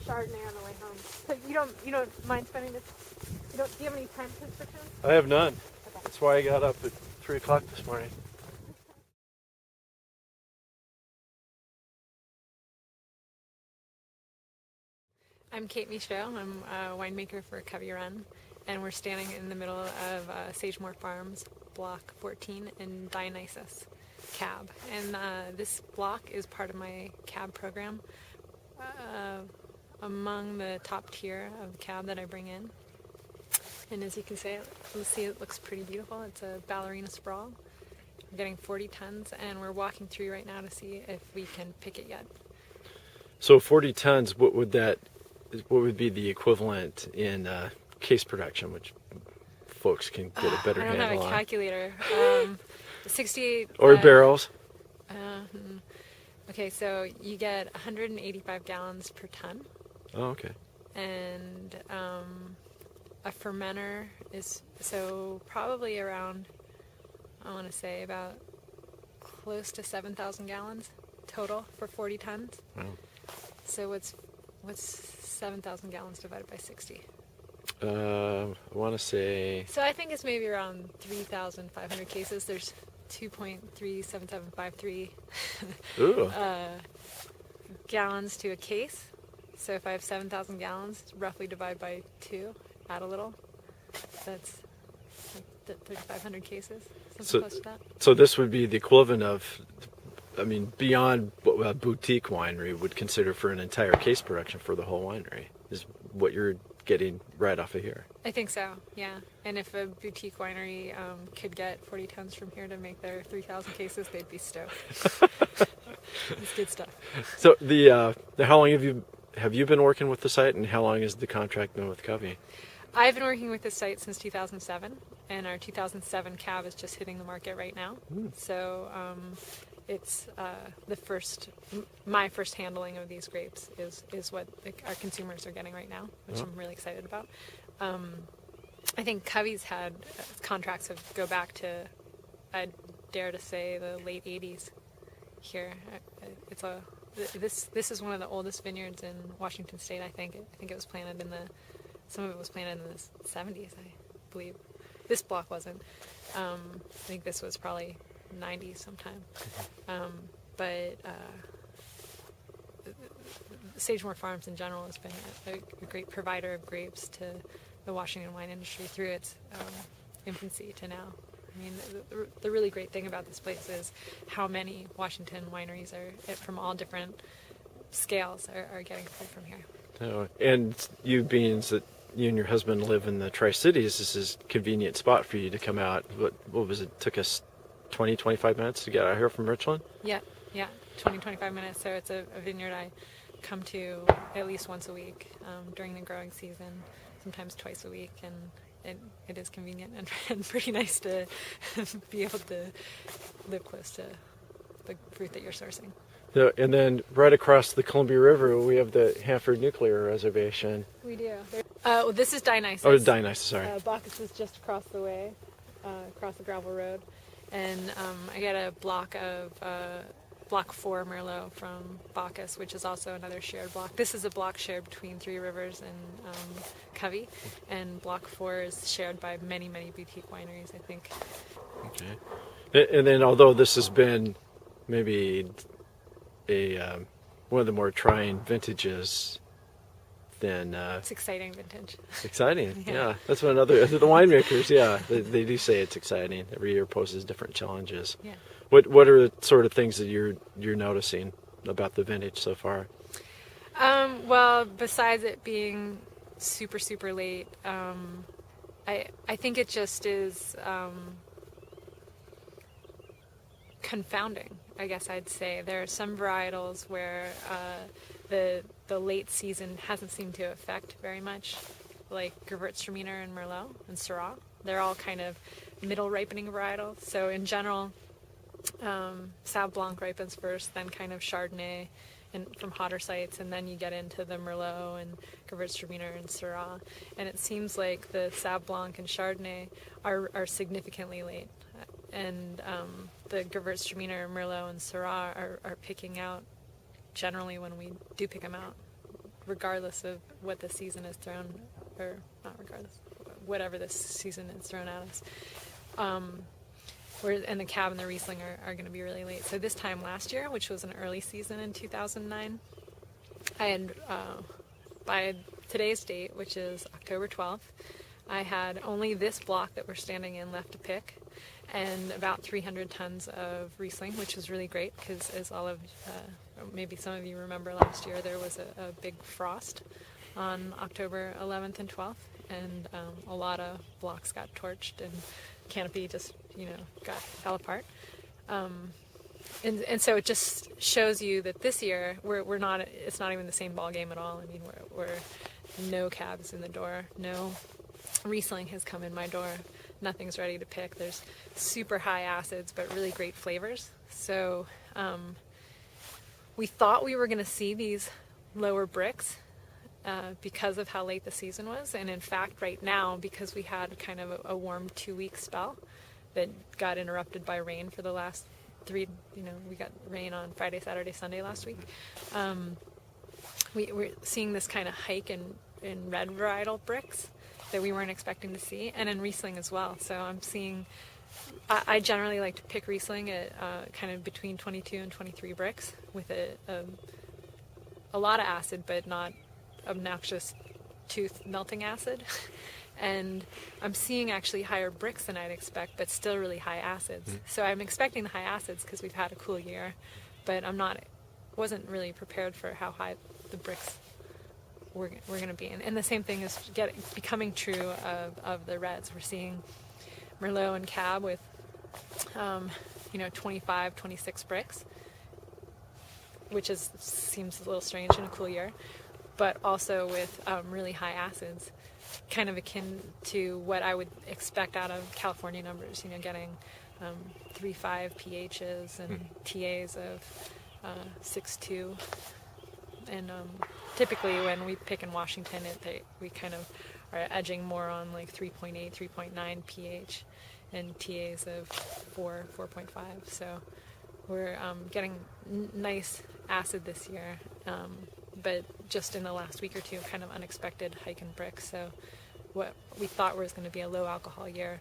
Chardonnay on the way home. So you don't mind spending this? Do you have any time restrictions? I have none. Okay. That's why I got up at 3 o'clock this morning. I'm Kate Michaud. I'm a winemaker for Covey Run, and we're standing in the middle of Sagemore Farms, Block 14 in Dionysus Cab. And this block is part of my cab program, among the top tier of the cab that I bring in. And as you can see, it looks pretty beautiful. It's a ballerina sprawl. We're getting 40 tons, and we're walking through right now to see if we can pick it yet. So 40 tons, what would be the equivalent in case production, which folks can get a better handle on? I don't have a calculator. 68... Or barrels? Okay, so you get 185 gallons per ton. Oh, okay. And a fermenter is, so probably around, I want to say about close to 7,000 gallons total for 40 tons. Wow. So what's 7,000 gallons divided by 60? I want to say... So I think it's maybe around 3,500 cases. There's 2.37753 gallons to a case. So if I have 7,000 gallons, roughly divide by 2, add a little. That's like 3,500 cases, something close to that. So this would be the equivalent of, beyond what a boutique winery would consider for an entire case production for the whole winery, is what you're getting right off of here. I think so, yeah. And if a boutique winery could get 40 tons from here to make their 3,000 cases, they'd be stoked. It's good stuff. So how long have you been working with the site, and how long has the contract been with Covey? I've been working with this site since 2007, and our 2007 cab is just hitting the market right now. So it's my first handling of these grapes is what our consumers are getting right now, which I'm really excited about. I think Covey's had contracts that go back to, I'd dare to say, the late 80s here. This is one of the oldest vineyards in Washington State, I think. I think it was planted some of it was planted in the 70s, I believe. This block wasn't. I think this was probably 90s sometime. But Sagemore Farms in general has been a great provider of grapes to the Washington wine industry through its infancy to now. I mean, the really great thing about this place is how many Washington wineries from all different scales are getting food from here. Oh, and you and your husband live in the Tri-Cities, this is a convenient spot for you to come out. What was it? Took us 20, 25 minutes to get out here from Richland? Yeah, 20, 25 minutes. So it's a vineyard I come to at least once a week during the growing season, sometimes twice a week, and it is convenient and pretty nice to be able to live close to the fruit that you're sourcing. And then right across the Columbia River, we have the Hanford Nuclear Reservation. We do. This is Dionysus. Oh, Dionysus, sorry. Bacchus is just across the way, across the gravel road. And I get a block of Block 4 Merlot from Bacchus, which is also another shared block. This is a block shared between Three Rivers and Covey, and Block 4 is shared by many, many boutique wineries, I think. Okay. And then although this has been maybe one of the more trying vintages, then it's exciting vintage. Exciting, yeah. That's what the winemakers, yeah, they do say it's exciting. Every year poses different challenges. Yeah. What are the sort of things that you're noticing about the vintage so far? Well, besides it being super, super late, I think it just is confounding, I guess I'd say. There are some varietals where the late season hasn't seemed to affect very much, like Gewürztraminer and Merlot and Syrah. They're all kind of middle ripening varietals. So in general, Sauv Blanc ripens first, then kind of Chardonnay and from hotter sites, and then you get into the Merlot and Gewürztraminer and Syrah. And it seems like the Sauv Blanc and Chardonnay are significantly late. And the Gewürztraminer, Merlot, and Syrah are picking out generally when we do pick them out regardless of what the season has thrown, or not regardless, whatever this season has thrown at us. And the Cab and the Riesling are going to be really late. So this time last year, which was an early season in 2009, I had, by today's date, which is October 12th, I had only this block that we're standing in left to pick, and about 300 tons of Riesling, which was really great because, as all of, maybe some of you remember, last year there was a big frost on October 11th and 12th, and a lot of blocks got torched, and canopy just, fell apart. And so it just shows you that this year we're not. It's not even the same ball game at all. I mean, we're no Cabs in the door, no Riesling has come in my door. Nothing's ready to pick. There's super high acids, but really great flavors. So we thought we were going to see these lower bricks because of how late the season was. And in fact, right now, because we had kind of a warm 2-week spell that got interrupted by rain for the last we got rain on Friday, Saturday, Sunday last week. We're seeing this kind of hike in red varietal bricks that we weren't expecting to see, and in Riesling as well. So I'm seeing, I generally like to pick Riesling at kind of between 22 and 23 bricks with a lot of acid, but not obnoxious tooth melting acid. And I'm seeing actually higher bricks than I'd expect, but still really high acids. So I'm expecting the high acids because we've had a cool year, but wasn't really prepared for how high the bricks we're going to be in. And the same thing is becoming true of the reds. We're seeing Merlot and Cab with 25, 26 bricks, which seems a little strange in a cool year, but also with really high acids, kind of akin to what I would expect out of California numbers, getting 3.5 pHs and TAs of 6.2. And typically when we pick in Washington, we kind of are edging more on like 3.8, 3.9 pH and TAs of 4, 4.5. So we're getting nice acid this year, but just in the last week or two, kind of unexpected hike in bricks. So what we thought was going to be a low alcohol year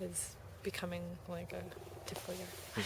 is becoming like a typical year.